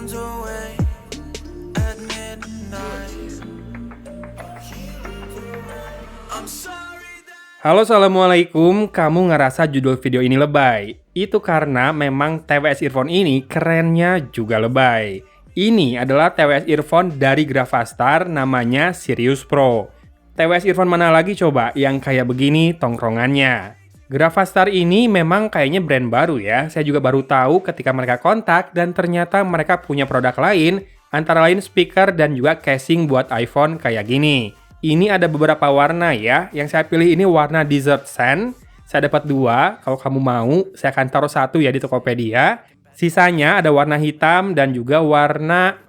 runs away at midnight. I'm sorry that... Halo, assalamualaikum. Kamu ngerasa judul video ini lebay? Itu karena memang TWS earphone ini kerennya juga lebay. Ini adalah TWS earphone dari Gravastar, namanya Sirius Pro. TWS earphone mana lagi coba yang kayak begini tongkrongannya? Gravastar ini memang kayaknya brand baru ya. Saya juga baru tahu ketika mereka kontak dan ternyata mereka punya produk lain, antara lain speaker dan juga casing buat iPhone kayak gini. Ini ada beberapa warna ya. Yang saya pilih ini warna Desert Sand. Saya dapat 2. Kalau kamu mau, saya akan taruh 1 ya di Tokopedia. Sisanya ada warna hitam dan juga warna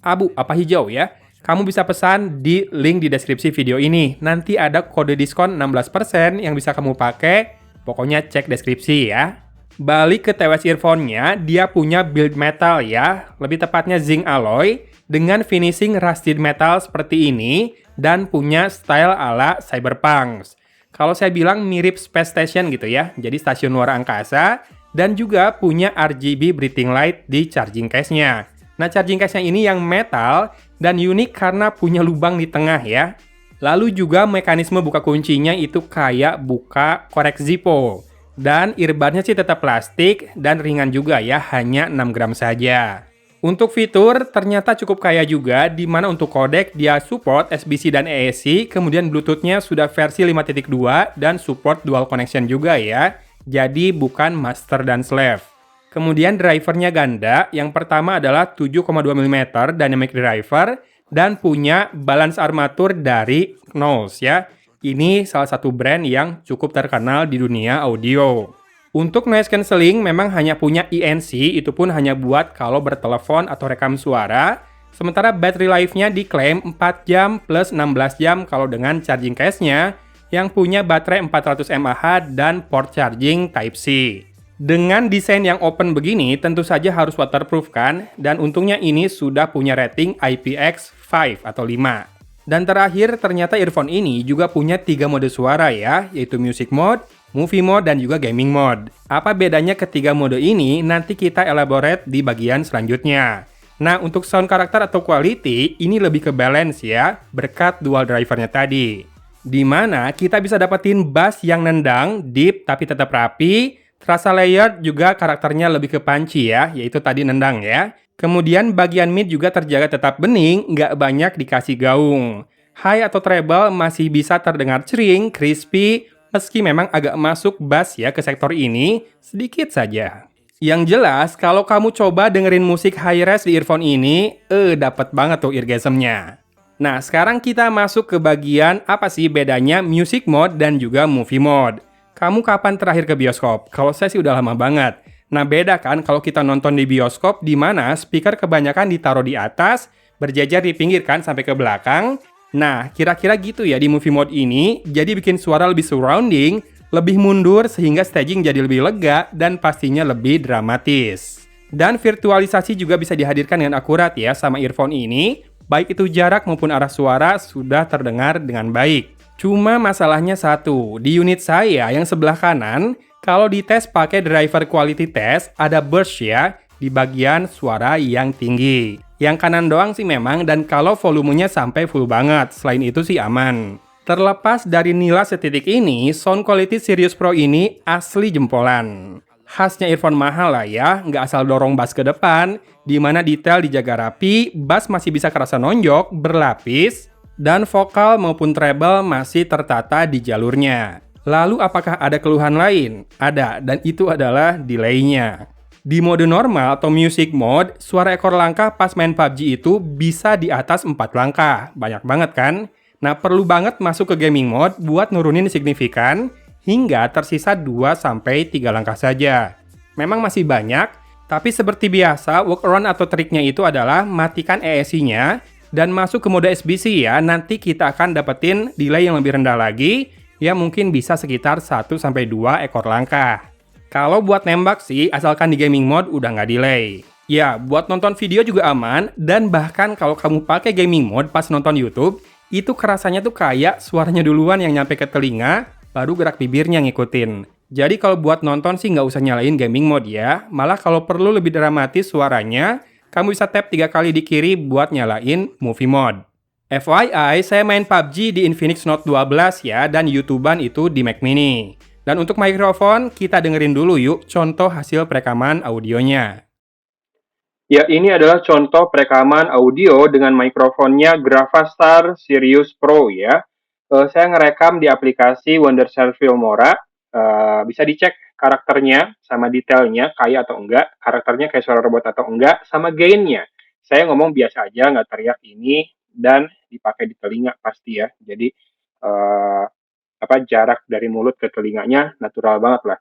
abu apa hijau ya. Kamu bisa pesan di link di deskripsi video ini. Nanti ada kode diskon 16% yang bisa kamu pakai. Pokoknya cek deskripsi ya. Balik ke TWS earphone-nya, dia punya build metal ya. Lebih tepatnya zinc alloy dengan finishing rusted metal seperti ini dan punya style ala cyberpunk. Kalau saya bilang mirip space station gitu ya. Jadi stasiun luar angkasa dan juga punya RGB breathing light di charging case-nya. Nah, charging case-nya ini yang metal dan unik karena punya lubang di tengah ya. Lalu juga mekanisme buka kuncinya itu kayak buka korek Zippo. Dan earbudnya sih tetap plastik dan ringan juga ya, hanya 6 gram saja. Untuk fitur ternyata cukup kaya juga, di mana untuk kodek dia support SBC dan AAC, kemudian Bluetooth-nya sudah versi 5.2 dan support dual connection juga ya. Jadi bukan master dan slave. Kemudian drivernya ganda, yang pertama adalah 7,2 mm dynamic driver dan punya balance armatur dari Knowles ya. Ini salah satu brand yang cukup terkenal di dunia audio. Untuk noise cancelling memang hanya punya ENC, itu pun hanya buat kalau bertelepon atau rekam suara. Sementara battery life-nya diklaim 4 jam plus 16 jam kalau dengan charging case-nya yang punya baterai 400 mAh dan port charging Type-C. Dengan desain yang open begini, tentu saja harus waterproof kan? Dan untungnya ini sudah punya rating IPX5 atau 5. Dan terakhir, ternyata earphone ini juga punya 3 mode suara ya, yaitu music mode, movie mode, dan juga gaming mode. Apa bedanya ketiga mode ini? Nanti kita elaborate di bagian selanjutnya. Nah, untuk sound karakter atau quality, ini lebih ke balance ya, berkat dual drivernya tadi. Di mana kita bisa dapetin bass yang nendang, deep tapi tetap rapi. Terasa layered juga karakternya lebih ke punchy ya, yaitu tadi nendang ya. Kemudian bagian mid juga terjaga tetap bening, nggak banyak dikasih gaung. High atau treble masih bisa terdengar cering, crispy, meski memang agak masuk bass ya ke sektor ini, sedikit saja. Yang jelas, kalau kamu coba dengerin musik high res di earphone ini, dapet banget tuh eargasm-nya. Nah, sekarang kita masuk ke bagian apa sih bedanya music mode dan juga movie mode. Kamu kapan terakhir ke bioskop? Kalau saya sih udah lama banget. Nah, beda kan kalau kita nonton di bioskop di mana speaker kebanyakan ditaruh di atas, berjajar di pinggir kan sampai ke belakang. Nah, kira-kira gitu ya di movie mode ini, jadi bikin suara lebih surrounding, lebih mundur sehingga staging jadi lebih lega dan pastinya lebih dramatis. Dan virtualisasi juga bisa dihadirkan dengan akurat ya sama earphone ini, baik itu jarak maupun arah suara sudah terdengar dengan baik. Cuma masalahnya satu, di unit saya yang sebelah kanan, kalau dites pakai driver quality test, ada burst ya, di bagian suara yang tinggi. Yang kanan doang sih memang, dan kalau volumenya sampai full banget, selain itu sih aman. Terlepas dari nilai setitik ini, sound quality Sirius Pro ini asli jempolan. Khasnya earphone mahal lah ya, nggak asal dorong bass ke depan, di mana detail dijaga rapi, bass masih bisa kerasa nonjok, berlapis, dan vokal maupun treble masih tertata di jalurnya. Lalu apakah ada keluhan lain? Ada, dan itu adalah delay-nya. Di mode normal atau music mode, suara ekor langkah pas main PUBG itu bisa di atas 4 langkah. Banyak banget kan? Nah, perlu banget masuk ke gaming mode buat nurunin signifikan hingga tersisa 2-3 langkah saja. Memang masih banyak, tapi seperti biasa, workaround atau triknya itu adalah matikan AAC-nya dan masuk ke mode SBC ya, nanti kita akan dapetin delay yang lebih rendah lagi, ya mungkin bisa sekitar 1-2 ekor langkah. Kalau buat nembak sih, asalkan di gaming mode udah nggak delay. Ya, buat nonton video juga aman, dan bahkan kalau kamu pakai gaming mode pas nonton YouTube, itu kerasanya tuh kayak suaranya duluan yang nyampe ke telinga, baru gerak bibirnya ngikutin. Jadi kalau buat nonton sih nggak usah nyalain gaming mode ya, malah kalau perlu lebih dramatis suaranya, kamu bisa tap 3 kali di kiri buat nyalain movie mode. FYI, saya main PUBG di Infinix Note 12 ya, dan YouTubean itu di Mac Mini. Dan untuk mikrofon, kita dengerin dulu yuk contoh hasil perekaman audionya. Ya, ini adalah contoh perekaman audio dengan mikrofonnya Gravastar Sirius Pro ya. Saya ngerekam di aplikasi Wondershare Filmora. Bisa dicek karakternya sama detailnya kayak atau enggak, karakternya kayak suara robot atau enggak, sama gainnya. Saya ngomong biasa aja, nggak teriak ini, dan dipakai di telinga pasti ya. Jadi jarak dari mulut ke telinganya natural banget lah.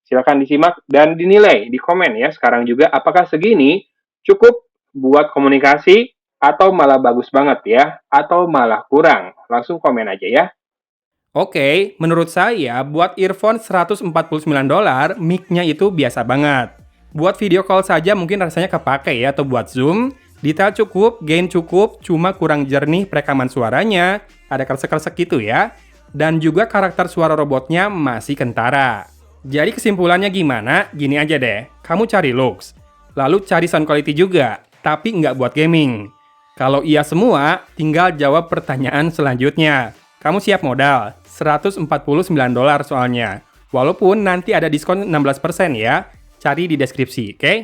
Silakan disimak dan dinilai di komen ya sekarang juga apakah segini cukup buat komunikasi atau malah bagus banget ya atau malah kurang. Langsung komen aja ya. Oke, menurut saya buat earphone $149, mic-nya itu biasa banget. Buat video call saja mungkin rasanya kepake ya, atau buat Zoom, detail cukup, gain cukup, cuma kurang jernih perekaman suaranya, ada kresek-kresek gitu ya. Dan juga karakter suara robotnya masih kentara. Jadi kesimpulannya gimana? Gini aja deh, kamu cari looks, lalu cari sound quality juga, tapi nggak buat gaming. Kalau iya semua, tinggal jawab pertanyaan selanjutnya. Kamu siap modal, $149 soalnya. Walaupun nanti ada diskon 16% ya. Cari di deskripsi, oke?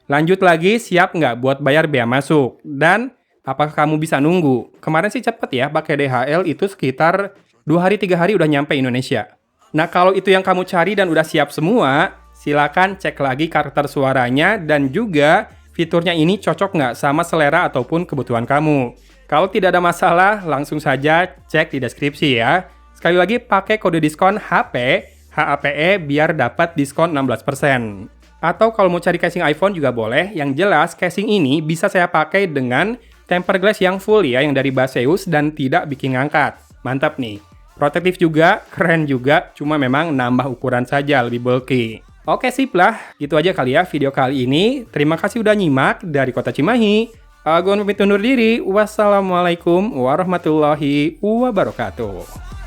Lanjut lagi, siap nggak buat bayar bea masuk? Dan apakah kamu bisa nunggu? Kemarin sih cepet ya, pakai DHL itu sekitar 2-3 hari udah nyampe Indonesia. Nah, kalau itu yang kamu cari dan udah siap semua, silakan cek lagi karakter suaranya dan juga fiturnya ini cocok nggak sama selera ataupun kebutuhan kamu. Kalau tidak ada masalah, langsung saja cek di deskripsi ya. Sekali lagi, pakai kode diskon HP, HAPE biar dapat diskon 16%. Atau kalau mau cari casing iPhone juga boleh. Yang jelas, casing ini bisa saya pakai dengan tempered glass yang full ya, yang dari Baseus dan tidak bikin ngangkat. Mantap nih. Protektif juga, keren juga, cuma memang nambah ukuran saja, lebih bulky. Oke, sip lah. Gitu aja kali ya video kali ini. Terima kasih udah nyimak dari Kota Cimahi. Gue pamit undur diri. Wassalamualaikum warahmatullahi wabarakatuh.